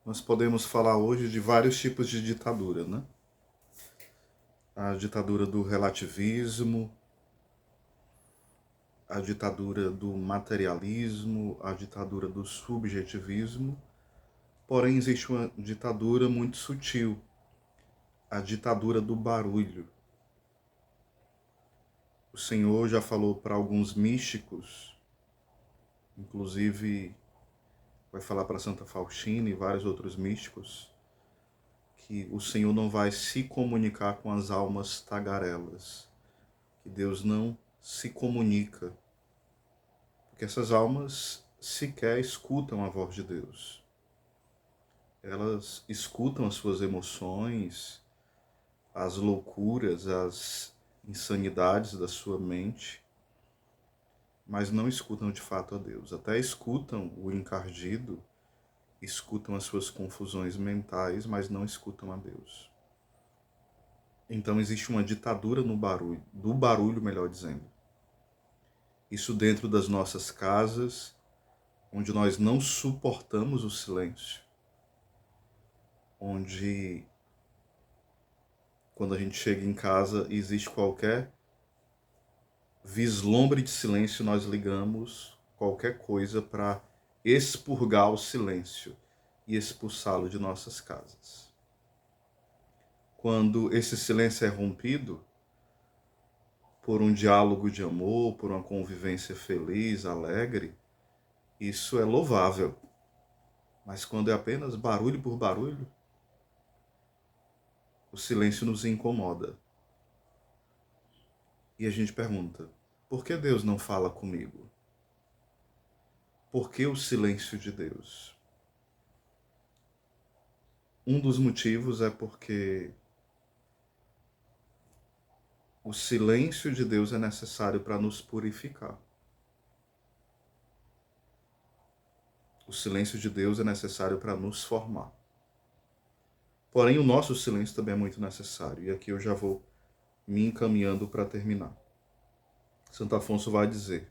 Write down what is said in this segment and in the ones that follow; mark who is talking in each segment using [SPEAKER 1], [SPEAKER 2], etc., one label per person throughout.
[SPEAKER 1] Nós podemos falar hoje de vários tipos de ditadura, né? A ditadura do relativismo, a ditadura do materialismo, a ditadura do subjetivismo. Porém, existe uma ditadura muito sutil, a ditadura do barulho. O Senhor já falou para alguns místicos, inclusive vai falar para Santa Faustina e vários outros místicos, que o Senhor não vai se comunicar com as almas tagarelas, que Deus não se comunica, porque essas almas sequer escutam a voz de Deus. Elas escutam as suas emoções, as loucuras, as insanidades da sua mente, mas não escutam de fato a Deus. Até escutam o encardido, escutam as suas confusões mentais, mas não escutam a Deus. Então existe uma ditadura no barulho, do barulho, melhor dizendo. Isso dentro das nossas casas, onde nós não suportamos o silêncio, onde quando a gente chega em casa e existe qualquer vislumbre de silêncio, nós ligamos qualquer coisa para expurgar o silêncio e expulsá-lo de nossas casas. Quando esse silêncio é rompido por um diálogo de amor, por uma convivência feliz, alegre, isso é louvável. Mas quando é apenas barulho por barulho, o silêncio nos incomoda. E a gente pergunta, por que Deus não fala comigo? Por que o silêncio de Deus? Um dos motivos é porque o silêncio de Deus é necessário para nos purificar. O silêncio de Deus é necessário para nos formar. Porém, o nosso silêncio também é muito necessário. E aqui eu já vou me encaminhando para terminar. Santo Afonso vai dizer: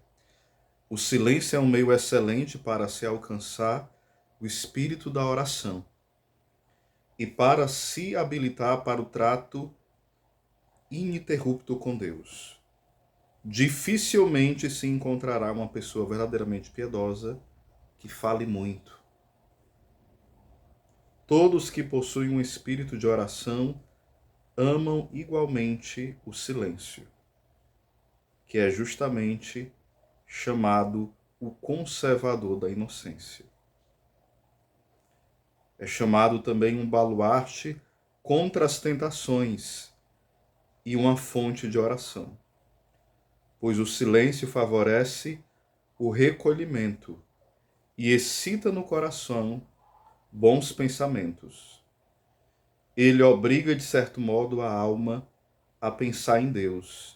[SPEAKER 1] o silêncio é um meio excelente para se alcançar o espírito da oração e para se habilitar para o trato ininterrupto com Deus. Dificilmente se encontrará uma pessoa verdadeiramente piedosa que fale muito. Todos que possuem um espírito de oração amam igualmente o silêncio, que é justamente chamado o conservador da inocência. É chamado também um baluarte contra as tentações e uma fonte de oração, pois o silêncio favorece o recolhimento e excita no coração bons pensamentos. Ele obriga, de certo modo, a alma a pensar em Deus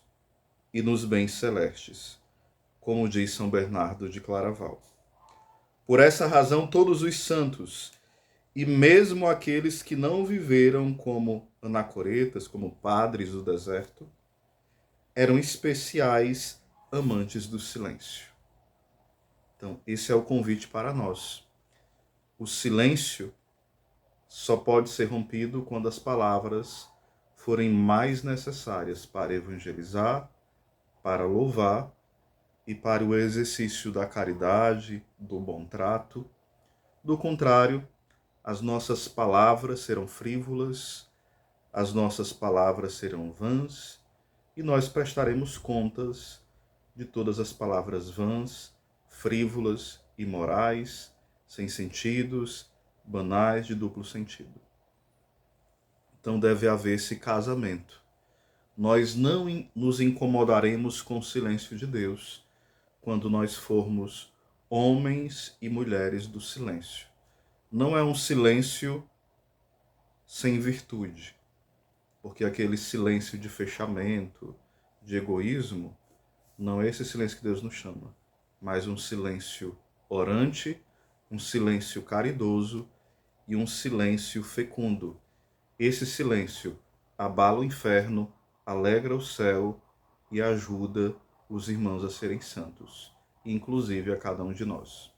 [SPEAKER 1] e nos bens celestes, como diz São Bernardo de Claraval. Por essa razão, todos os santos, e mesmo aqueles que não viveram como anacoretas, como padres do deserto, eram especiais amantes do silêncio. Então, esse é o convite para nós. O silêncio só pode ser rompido quando as palavras forem mais necessárias para evangelizar, para louvar e para o exercício da caridade, do bom trato. Do contrário, as nossas palavras serão frívolas, as nossas palavras serão vãs, e nós prestaremos contas de todas as palavras vãs, frívolas, imorais, sem sentidos, banais, de duplo sentido. Então deve haver esse casamento. Nós não nos incomodaremos com o silêncio de Deus quando nós formos homens e mulheres do silêncio. Não é um silêncio sem virtude, porque aquele silêncio de fechamento, de egoísmo, não é esse silêncio que Deus nos chama, mas um silêncio orante, um silêncio caridoso e um silêncio fecundo. Esse silêncio abala o inferno, alegra o céu e ajuda os irmãos a serem santos, inclusive a cada um de nós.